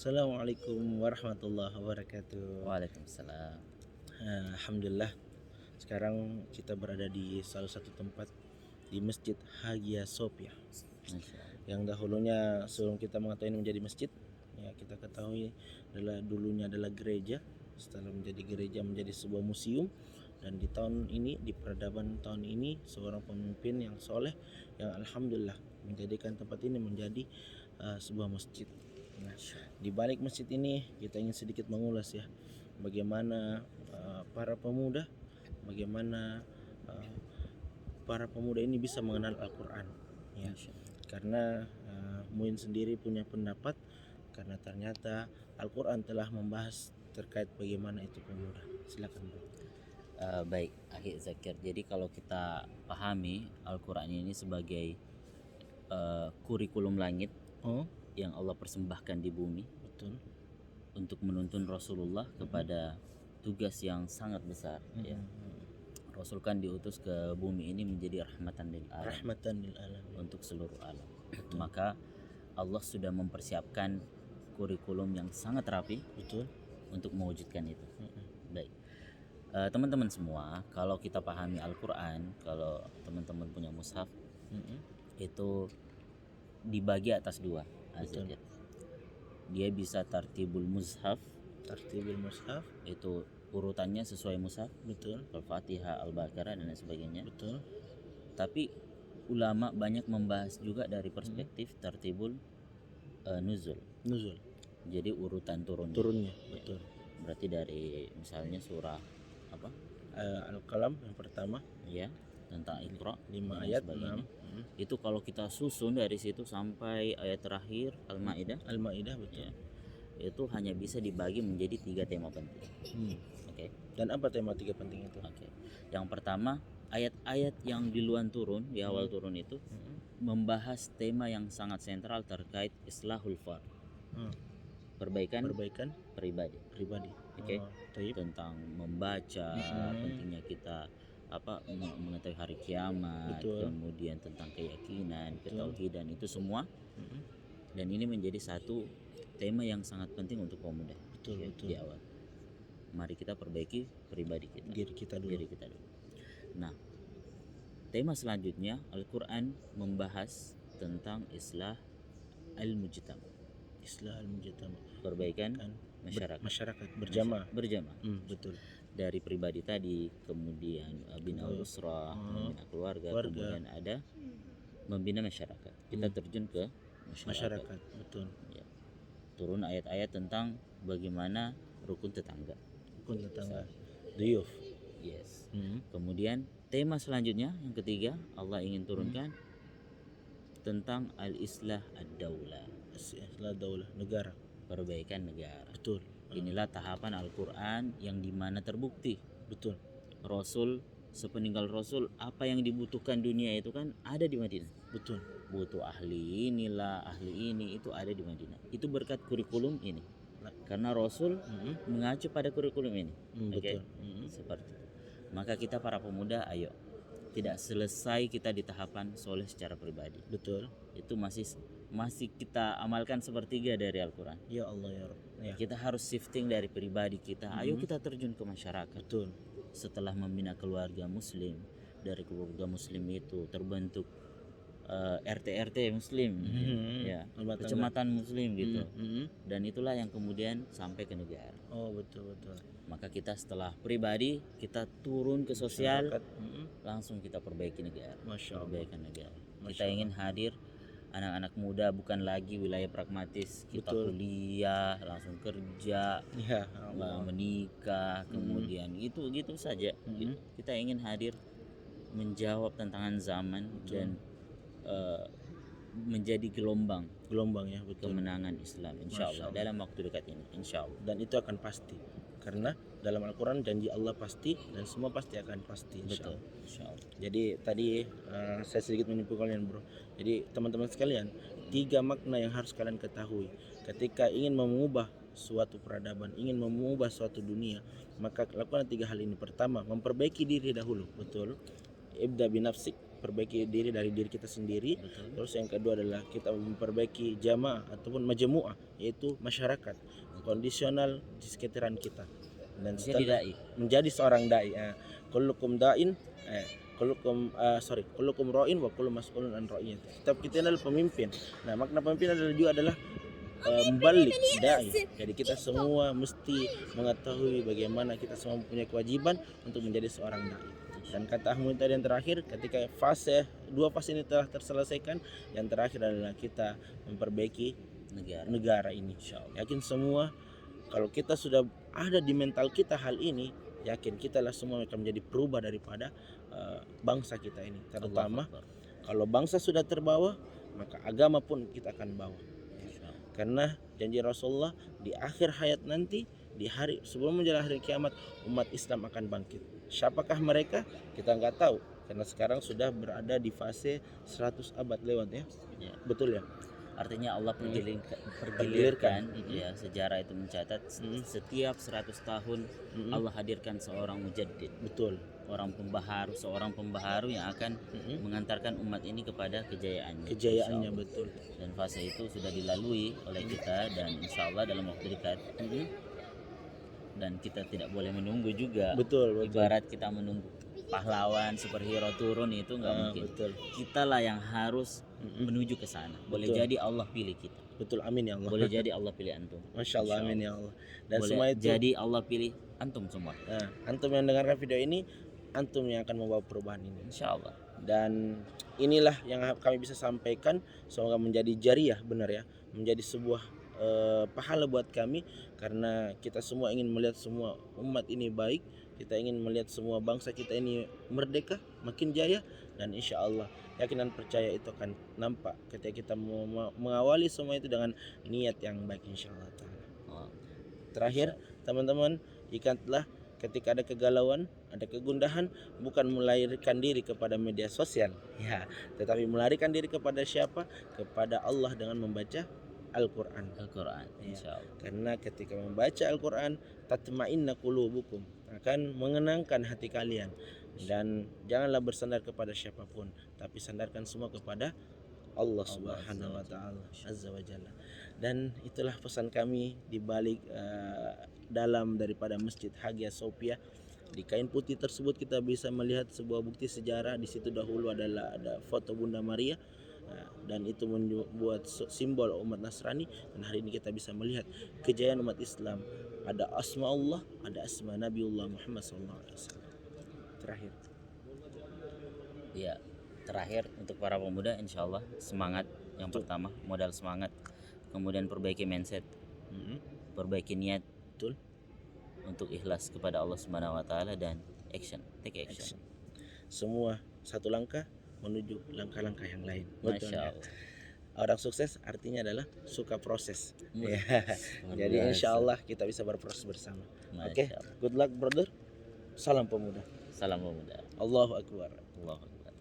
Assalamualaikum warahmatullahi wabarakatuh. Waalaikumsalam. Alhamdulillah, sekarang kita berada di salah satu tempat di Masjid Hagia Sophia. Masya Allah. Yang dahulunya sebelum kita mengetahui ini menjadi masjid, ya kita ketahui dulunya adalah gereja. Setelah menjadi gereja menjadi sebuah museum. Dan di tahun ini, di peradaban tahun ini, seorang pemimpin yang soleh yang alhamdulillah menjadikan tempat ini menjadi sebuah masjid. Nah, di balik masjid ini kita ingin sedikit mengulas ya bagaimana para pemuda, bagaimana para pemuda ini bisa mengenal Al-Quran ya. Karena Muin sendiri punya pendapat karena ternyata Al-Quran telah membahas terkait bagaimana itu pemuda. Silakan Bro. Baik, Akhi Zakir. Jadi kalau kita pahami Al-Quran ini sebagai kurikulum langit yang Allah persembahkan di bumi, Betul, untuk menuntun Rasulullah kepada tugas yang sangat besar. Ya. Rasul kan diutus ke bumi ini menjadi rahmatan lil alam, rahmatan lil alamin. untuk seluruh alam. Maka Allah sudah mempersiapkan kurikulum yang sangat rapi Betul. untuk mewujudkan itu. Baik. Teman-teman semua, kalau kita pahami Al-Quran, kalau teman-teman punya mushaf, itu dibagi atas dua. Betul. Dia bisa tartibul mushaf, Tartibul mushaf. itu urutannya sesuai mushaf, Betul. Al-Fatihah, Al-Baqarah dan lain sebagainya. Betul. Tapi ulama banyak membahas juga dari perspektif tartibul nuzul. Jadi urutan turunnya. Betul. Berarti dari misalnya surah apa? Al-Qalam yang pertama, Ya, tentang Iqra 5 dan ayat, sebagainya. 6. Itu kalau kita susun dari situ sampai ayat terakhir Al-Maidah, Al-Maidah, betul. ya, itu hanya bisa dibagi menjadi 3 tema penting. Oke. Dan apa tema 3 penting itu? Oke. Yang pertama, ayat-ayat yang duluan turun, di awal turun itu membahas tema yang sangat sentral terkait islahul fard. Perbaikan pribadi. Oke. Taib. Tentang membaca, pentingnya kita mengetahui hari kiamat, Betul. kemudian tentang keyakinan, ketauhidan, itu semua. Dan ini menjadi satu tema yang sangat penting untuk kaum muda. Betul. Di awal. Mari kita perbaiki pribadi kita. Diri kita dulu. Nah, tema selanjutnya Al-Quran membahas tentang islah al-mujtama. Perbaikan masyarakat berjamaah. Betul. Dari pribadi tadi, kemudian bina usrah, membina keluarga, kemudian ada membina masyarakat. Kita terjun ke masyarakat. Betul. Ya. Turun ayat-ayat tentang bagaimana rukun tetangga. Duyuf. Yes. Kemudian tema selanjutnya yang ketiga Allah ingin turunkan tentang al-islah ad-daulah. Islah daulah, negara. Perbaikan negara. Betul. Inilah tahapan Al-Quran yang dimana terbukti. Betul. Rasul, sepeninggal Rasul, apa yang dibutuhkan dunia itu kan ada di Madinah. Betul. Butuh ahli inilah, ahli ini, itu ada di Madinah. Itu berkat kurikulum ini. Karena Rasul mengacu pada kurikulum ini. Betul. Seperti itu. Maka kita para pemuda, ayo, tidak selesai kita di tahapan soleh secara pribadi. Betul. Itu masih kita amalkan sepertiga dari Al-Quran. Ya Allah ya Rabb. Ya. Kita harus shifting dari pribadi kita. Ayo kita terjun ke masyarakat. Betul. Setelah membina keluarga muslim, dari keluarga muslim itu terbentuk RT muslim, ya, kecamatan muslim gitu. Dan itulah yang kemudian sampai ke negara. Oh betul. Maka kita setelah pribadi kita turun ke sosial, langsung kita perbaiki negara. Perbaikan negara. Kita ingin hadir anak-anak muda bukan lagi wilayah pragmatis, kita kuliah langsung kerja, menikah, kemudian gitu saja. Kita ingin hadir menjawab tantangan zaman dan menjadi gelombang ya, betul. Kemenangan Islam insyaallah dalam waktu dekat ini insyaallah. Dan itu akan pasti karena dalam Al-Quran janji Allah pasti dan semua pasti akan pasti insyaallah. Jadi tadi saya sedikit menipu kalian bro. Jadi teman-teman sekalian, 3 makna yang harus kalian ketahui ketika ingin mengubah suatu peradaban, ingin mengubah suatu dunia, maka lakukan 3 hal ini. Pertama, memperbaiki diri dahulu. Betul. Ibda binafsik. perbaiki diri dari diri kita sendiri. Betul. Terus yang kedua adalah kita memperbaiki jamaah ataupun majmu'ah, yaitu masyarakat kondisional di sekitaran kita. Dan Jadi dai. menjadi seorang dai. Kullukum da'in kullukum ra'in wa kullu mas'ulun an ra'iyati. Kita adalah pemimpin. Nah, makna pemimpin adalah membalik dai. Jadi kita semua mesti mengetahui bagaimana kita semua mempunyai kewajiban untuk menjadi seorang dai. Dan kata Ahmad tadi yang terakhir, ketika dua fase ini telah terselesaikan, yang terakhir adalah kita memperbaiki negara ini. Yakin semua kalau kita sudah ada di mental kita hal ini, yakin kita lah semua akan menjadi perubah daripada bangsa kita ini. Terutama kalau bangsa sudah terbawa, maka agama pun kita akan bawa. Karena janji Rasulullah di akhir hayat nanti, di hari sebelum menjelang hari kiamat, umat Islam akan bangkit. Siapakah mereka? Kita nggak tahu, karena sekarang sudah berada di fase 100 abad lewat ya. Betul ya? Artinya Allah pergilirkan ya, sejarah itu mencatat setiap 100 tahun Allah hadirkan seorang mujaddid. Betul. Seorang pembaharu yang akan mengantarkan umat ini kepada kejayaannya. Betul. Dan fase itu sudah dilalui oleh kita, dan insya Allah dalam waktu dekat. Dan kita tidak boleh menunggu juga. Betul. Ibarat kita menunggu pahlawan superhero turun itu nggak mungkin. Betul. Kita lah yang harus menuju ke sana. Boleh jadi Allah pilih kita. Betul, amin ya Allah. Boleh jadi Allah pilih antum. Masya Allah, amin ya Allah. Dan boleh semua itu jadi Allah pilih antum semua. Antum yang dengarkan video ini, antum yang akan membawa perubahan ini, insya Allah. Dan inilah yang kami bisa sampaikan. Semoga menjadi jariah, benar ya, menjadi sebuah pahala buat kami, karena kita semua ingin melihat semua umat ini baik. Kita ingin melihat semua bangsa kita ini merdeka, makin jaya, dan insya Allah yakin dan percaya itu akan nampak ketika kita mengawali semua itu dengan niat yang baik, insya Allah. Terakhir teman-teman, ingatlah ketika ada kegalauan, ada kegundahan, bukan melarikan diri kepada media sosial ya, tetapi melarikan diri kepada siapa? Kepada Allah dengan membaca Al-Quran. Insya Allah. Karena ketika membaca Al-Quran, tatma'inna qulubukum, akan mengenangkan hati kalian. Dan janganlah bersandar kepada siapapun, tapi sandarkan semua kepada Allah Subhanahu wa taala azza wa jalla. Dan itulah pesan kami di balik dalam daripada Masjid Hagia Sophia. Di kain putih tersebut kita bisa melihat sebuah bukti sejarah. Di situ dahulu ada foto Bunda Maria, dan itu membuat simbol umat Nasrani. Dan hari ini kita bisa melihat kejayaan umat Islam. Ada asma Allah, ada asma Nabiullah Muhammad SAW. Terakhir. Ya, terakhir untuk para pemuda, insya Allah semangat. Yang pertama modal semangat, kemudian perbaiki mindset, perbaiki niat. Betul. Untuk ikhlas kepada Allah Subhanahu wa taala, dan take action. Semua satu langkah menuju langkah-langkah yang lain. Masya Allah. Orang sukses artinya adalah suka proses. Jadi insya Allah kita bisa berproses bersama. Oke, good luck brother. Salam pemuda. Salam pemuda. Allahu Akbar. Allahu Akbar.